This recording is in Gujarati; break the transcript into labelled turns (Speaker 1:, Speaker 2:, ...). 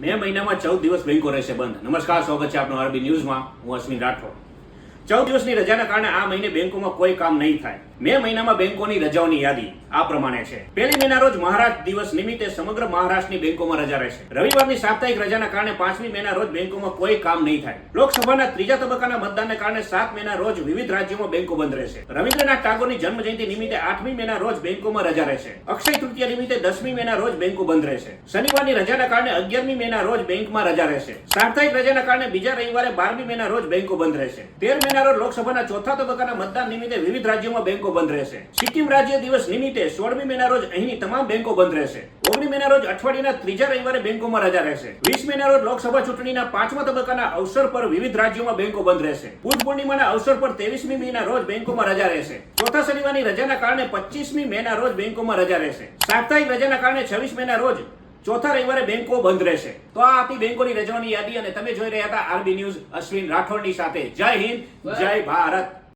Speaker 1: મે મહિનામાં 14 દિવસ બેંકો રહેશે બંધ. નમસ્કાર, સ્વાગત છે આપનું આરબી ન્યૂઝમાં. હું અશ્વિન રાઠોડ. 14 દિવસની રજાના કારણે આ મહિને બેંકોમાં કોઈ કામ નહીં થાય. મે મહિનામાં બેંકોની રજાઓની યાદી આ પ્રમાણે છે. 1 મેના રોજ મહારાષ્ટ્ર દિવસ નિમિત્તે સમગ્ર મહારાષ્ટ્રની બેંકોમાં રજા રહેશે. રવિવારની સાપ્તાહિક રજાના કારણે 5મી મેના રોજ બેંકોમાં કોઈ કામ નહીં થાય. લોકસભાના ત્રીજા તબક્કાના મતદાનને કારણે 7 મેના રોજ વિવિધ રાજ્યોમાં બેંકો બંધ રહેશે. રવિન્દ્રનાથ ટાગોરની જન્મજયંતિ નિમિત્તે 8મી મેના રોજ બેંકોમાં રજા રહેશે. અક્ષય તૃતીયા નિમિત્તે 10મી મેના રોજ બેંકો બંધ રહેશે. શનિવારની રજાના કારણે 11મી મેના રોજ બેંકમાં રજા રહેશે. સાપ્તાહિક રજાના કારણે બીજા રવિવારે 12મી મેના રોજ બેંકો બંધ રહેશે. 13 મેના રોજ લોકસભાના ચોથા તબક્કાના મતદાન નિમિત્તે વિવિધ રાજ્યોમાં બેંકો બંધ રહેશે. સિક્કિમ રાજ્ય દિવસ નિમિત્તે 16મી મેના રોજ અહીંની તમામ બેંકો બંધ રહેશે. 19 મેના રોજ અઠવાડિયાના ત્રીજા રવિવારે બેંકોમાં રજા રહેશે. 20 મેના રોજ લોકસભા ચૂંટણીના 5મા તબક્કાના અવસર પર વિવિધ રાજ્યોમાં બેંકો બંધ રહેશે. બુદ્ધ પૂર્ણિમાના અવસર પર 23મી મેના રોજ બેંકોમાં રજા રહેશે. ચોથા શનિવારની રજાના કારણે 25મી મેના રોજ બેંકોમાં રજા રહેશે. સાપ્તાહિક રજાના કારણે 26 મેના રોજ ચોથા રવિવારે બેંકો બંધ રહેશે. તો આ હતી બેંકોની રજાઓની યાદી અને તમે જોઈ રહ્યા હતા આરબી ન્યૂઝ અશ્વિન રાઠોડની સાથે. જય હિન્દ, જય ભારત.